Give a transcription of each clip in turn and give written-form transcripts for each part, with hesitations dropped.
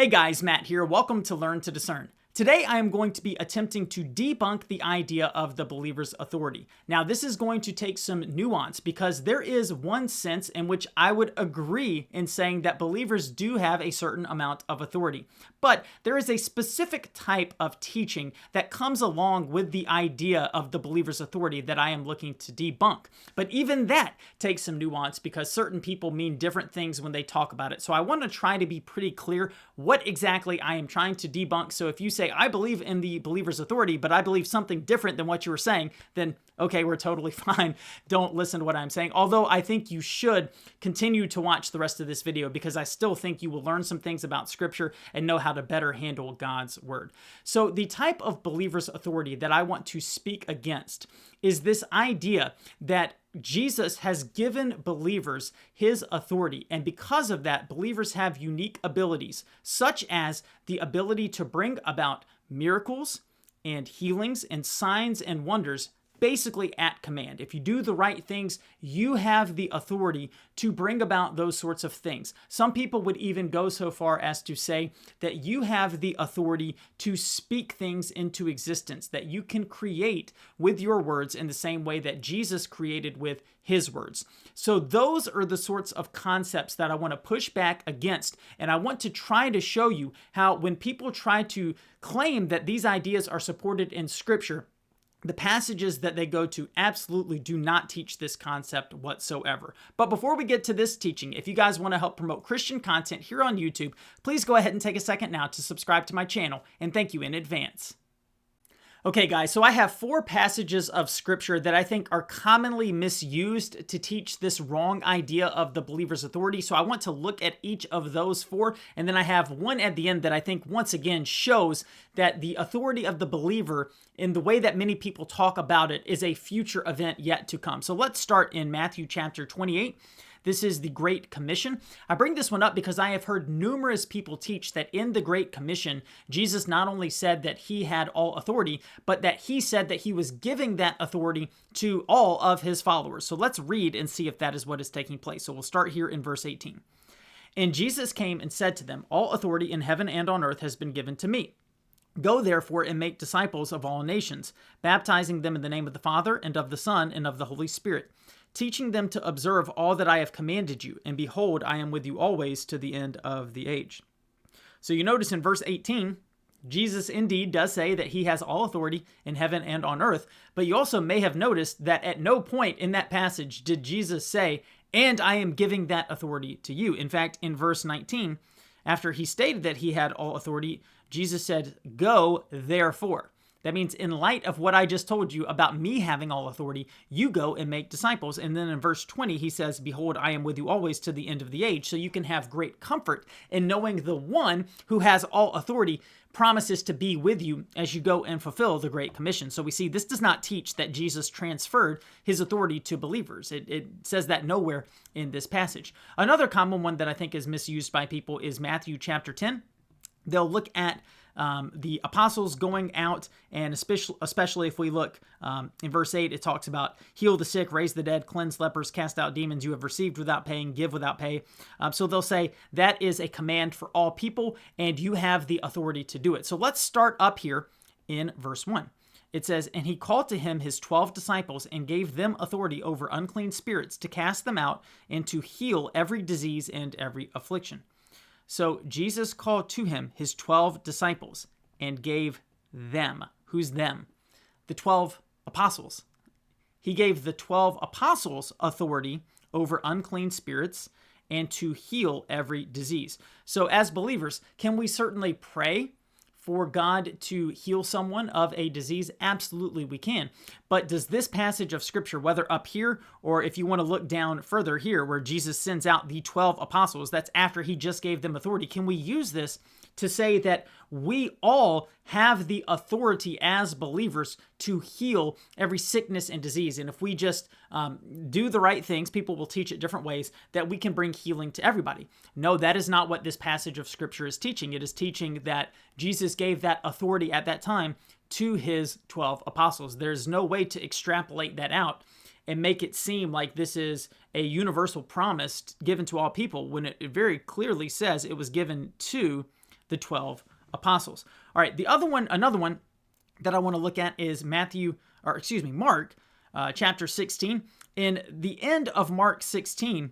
Hey guys, Matt here. Welcome to Learn to Discern. Today I am going to be attempting to debunk the idea of the believer's authority. Now this is going to take some nuance because there is one sense in which I would agree in saying that believers do have a certain amount of authority. But there is a specific type of teaching that comes along with the idea of the believer's authority that I am looking to debunk. But even that takes some nuance because certain people mean different things when they talk about it. So I want to try to be pretty clear what exactly I am trying to debunk. So if you say, I believe in the believer's authority, but I believe something different than what you were saying, then okay, we're totally fine. Don't listen to what I'm saying. Although I think you should continue to watch the rest of this video because I still think you will learn some things about Scripture and know how to better handle God's Word. So the type of believer's authority that I want to speak against is this idea that Jesus has given believers his authority, and because of that, believers have unique abilities, such as the ability to bring about miracles and healings and signs and wonders basically at command. If you do the right things, you have the authority to bring about those sorts of things. Some people would even go so far as to say that you have the authority to speak things into existence, that you can create with your words in the same way that Jesus created with his words. So those are the sorts of concepts that I want to push back against. And I want to try to show you how when people try to claim that these ideas are supported in Scripture, the passages that they go to absolutely do not teach this concept whatsoever. But before we get to this teaching, if you guys want to help promote Christian content here on YouTube, please go ahead and take a second now to subscribe to my channel, and thank you in advance. Okay, guys, so I have 4 passages of Scripture that I think are commonly misused to teach this wrong idea of the believer's authority. So I want to look at each of those 4, and then I have one at the end that I think once again shows that the authority of the believer in the way that many people talk about it is a future event yet to come. So let's start in Matthew chapter 28. This is the Great Commission. I bring this one up because I have heard numerous people teach that in the Great Commission, Jesus not only said that he had all authority, but that he said that he was giving that authority to all of his followers. So let's read and see if that is what is taking place. So we'll start here in verse 18. And Jesus came and said to them, all authority in heaven and on earth has been given to me. Go therefore and make disciples of all nations, baptizing them in the name of the Father and of the Son and of the Holy Spirit, teaching them to observe all that I have commanded you. And behold, I am with you always to the end of the age. So you notice in verse 18, Jesus indeed does say that he has all authority in heaven and on earth. But you also may have noticed that at no point in that passage did Jesus say, and I am giving that authority to you. In fact, in verse 19, after he stated that he had all authority, Jesus said, go therefore. That means in light of what I just told you about me having all authority, you go and make disciples. And then in verse 20, he says, behold, I am with you always to the end of the age. So you can have great comfort in knowing the one who has all authority promises to be with you as you go and fulfill the Great Commission. So we see this does not teach that Jesus transferred his authority to believers. It says that nowhere in this passage. Another common one that I think is misused by people is Matthew chapter 10. They'll look at the apostles going out, and especially if we look in verse 8, it talks about heal the sick, raise the dead, cleanse lepers, cast out demons you have received without paying, give without pay. So they'll say that is a command for all people, and you have the authority to do it. So let's start up here in verse 1. It says, and he called to him his 12 disciples and gave them authority over unclean spirits to cast them out and to heal every disease and every affliction. So Jesus called to him his 12 disciples and gave them. Who's them? The 12 apostles. He gave the 12 apostles authority over unclean spirits and to heal every disease. So as believers, can we certainly pray for God to heal someone of a disease? Absolutely we can. But does this passage of Scripture, whether up here or if you want to look down further here where Jesus sends out the 12 apostles, that's after he just gave them authority, can we use this to say that we all have the authority as believers to heal every sickness and disease? And if we just do the right things, people will teach it different ways, that we can bring healing to everybody. No, that is not what this passage of Scripture is teaching. It is teaching that Jesus gave that authority at that time to his 12 apostles. There's no way to extrapolate that out and make it seem like this is a universal promise given to all people when it very clearly says it was given to the 12 apostles. All right, another one that I want to look at is Mark chapter 16. In the end of Mark 16,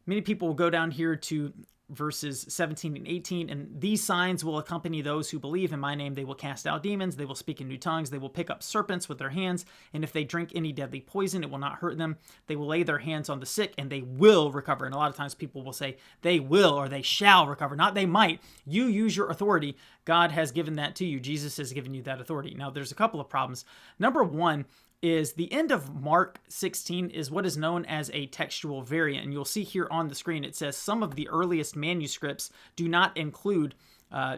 many people will go down here to verses 17 and 18, and these signs will accompany those who believe in my name. They will cast out demons, they will speak in new tongues, they will pick up serpents with their hands, and if they drink any deadly poison, it will not hurt them. They will lay their hands on the sick, and they will recover. And a lot of times people will say they will or they shall recover, not they might. You use your authority. God has given that to you. Jesus has given you that authority. Now, there's a couple of problems. Number one is the end of Mark 16 is what is known as a textual variant. And you'll see here on the screen, it says some of the earliest manuscripts do not include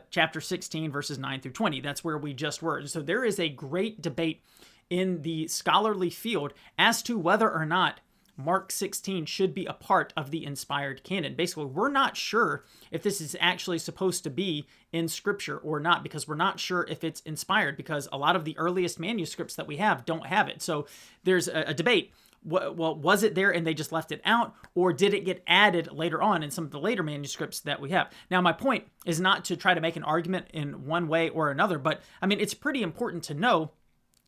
chapter 16, verses 9 through 20. That's where we just were. And so there is a great debate in the scholarly field as to whether or not Mark 16 should be a part of the inspired canon. Basically, we're not sure if this is actually supposed to be in Scripture or not, because we're not sure if it's inspired, because a lot of the earliest manuscripts that we have don't have it. So there's a debate. Well, was it there and they just left it out, or did it get added later on in some of the later manuscripts that we have? Now, my point is not to try to make an argument in one way or another, but I mean, it's pretty important to know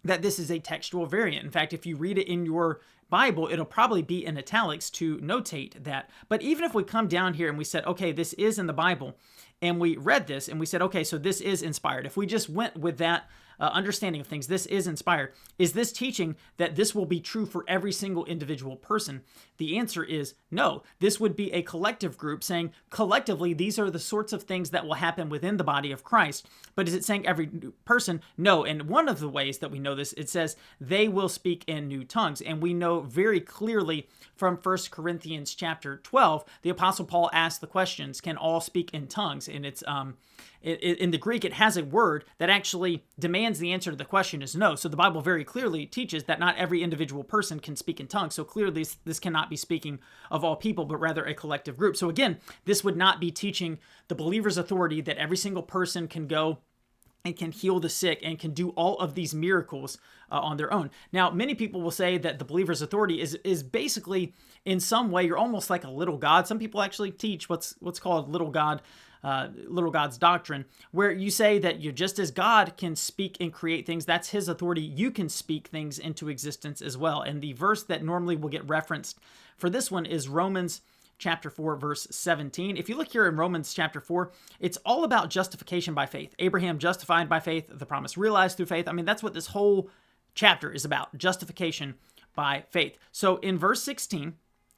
that this is a textual variant. In fact, if you read it in your Bible, it'll probably be in italics to notate that. But even if we come down here and we said, okay, this is in the Bible, and we read this and we said, okay, so this is inspired. If we just went with that understanding of things, this is inspired. Is this teaching that this will be true for every single individual person? The answer is no. This would be a collective group saying collectively, these are the sorts of things that will happen within the body of Christ. But is it saying every person? No. And one of the ways that we know this, it says they will speak in new tongues. And we know very clearly from 1 Corinthians chapter 12, the Apostle Paul asked the questions, can all speak in tongues? And it's in the Greek, it has a word that actually demands the answer to the question is no. So the Bible very clearly teaches that not every individual person can speak in tongues. So clearly this cannot be speaking of all people, but rather a collective group. So again, this would not be teaching the believer's authority that every single person can go and can heal the sick and can do all of these miracles on their own. Now, many people will say that the believer's authority is basically, in some way, you're almost like a little God. Some people actually teach what's called little God's doctrine, where you say that you just as God can speak and create things, that's his authority, you can speak things into existence as well. And the verse that normally will get referenced for this one is Romans chapter 4, verse 17. If you look here in Romans chapter 4, it's all about justification by faith. Abraham justified by faith, the promise realized through faith. I mean, that's what this whole chapter is about, justification by faith. So in verse 16,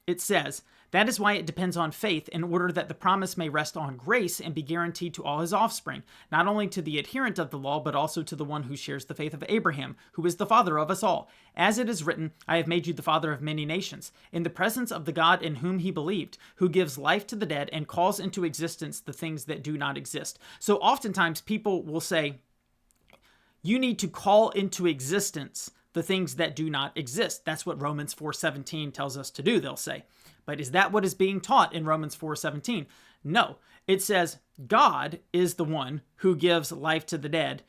it says, that is why it depends on faith, in order that the promise may rest on grace and be guaranteed to all his offspring, not only to the adherent of the law, but also to the one who shares the faith of Abraham, who is the father of us all. As it is written, I have made you the father of many nations, in the presence of the God in whom he believed, who gives life to the dead and calls into existence the things that do not exist. So oftentimes people will say, you need to call into existence the things that do not exist. That's what Romans 4:17 tells us to do, they'll say. But is that what is being taught in Romans 4:17? No. It says God is the one who gives life to the dead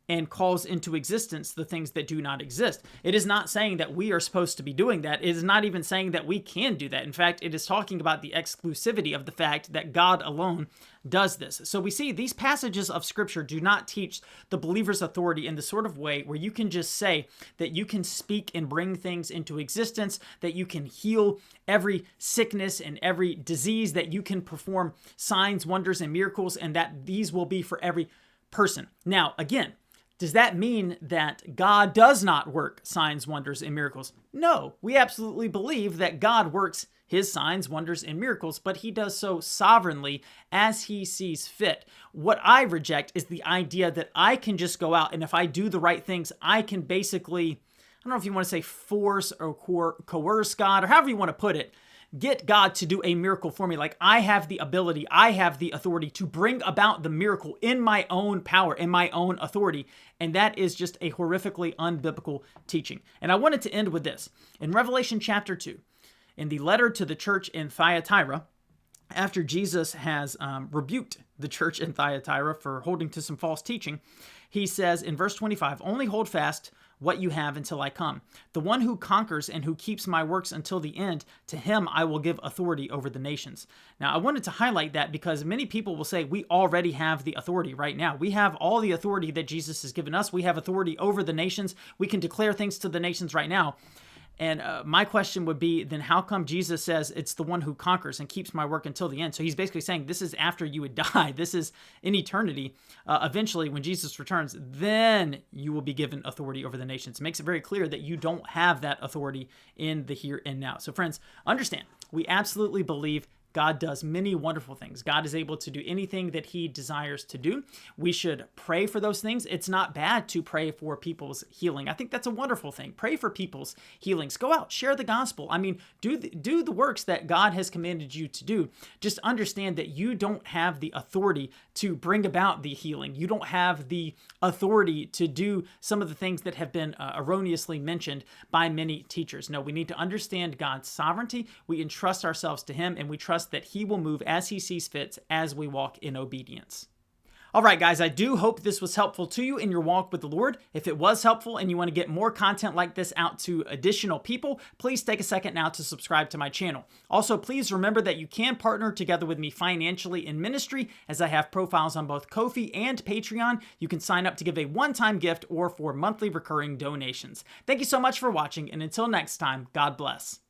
and calls into existence the things that do not exist. It is not saying that we are supposed to be doing that. It is not even saying that we can do that. In fact, it is talking about the exclusivity of the fact that God alone does this. So we see these passages of Scripture do not teach the believer's authority in the sort of way where you can just say that you can speak and bring things into existence, that you can heal every sickness and every disease, that you can perform signs, wonders, and miracles, and that these will be for every person. Now, again, does that mean that God does not work signs, wonders, and miracles? No, we absolutely believe that God works his signs, wonders, and miracles, but he does so sovereignly as he sees fit. What I reject is the idea that I can just go out and if I do the right things, I can basically, I don't know if you want to say force or coerce God or however you want to put it, get God to do a miracle for me. Like I have the ability, I have the authority to bring about the miracle in my own power, in my own authority. And that is just a horrifically unbiblical teaching. And I wanted to end with this. In Revelation chapter 2, in the letter to the church in Thyatira, after Jesus has rebuked the church in Thyatira for holding to some false teaching, he says in verse 25, only hold fast what you have until I come. The one who conquers and who keeps my works until the end, to him I will give authority over the nations. Now, I wanted to highlight that because many people will say we already have the authority right now. We have all the authority that Jesus has given us. We have authority over the nations. We can declare things to the nations right now. And my question would be, then how come Jesus says it's the one who conquers and keeps my work until the end? So he's basically saying this is after you would die. This is in eternity. Eventually, when Jesus returns, then you will be given authority over the nations. It makes it very clear that you don't have that authority in the here and now. So friends, understand, we absolutely believe God does many wonderful things. God is able to do anything that he desires to do. We should pray for those things. It's not bad to pray for people's healing. I think that's a wonderful thing. Pray for people's healings. Go out, share the gospel. I mean, do the works that God has commanded you to do. Just understand that you don't have the authority to bring about the healing. You don't have the authority to do some of the things that have been erroneously mentioned by many teachers. No, we need to understand God's sovereignty. We entrust ourselves to him, and we trust that he will move as he sees fit as we walk in obedience. All right, guys, I do hope this was helpful to you in your walk with the Lord. If it was helpful and you want to get more content like this out to additional people, please take a second now to subscribe to my channel. Also, please remember that you can partner together with me financially in ministry, as I have profiles on both Ko-fi and Patreon. You can sign up to give a one-time gift or for monthly recurring donations. Thank you so much for watching, and until next time, God bless.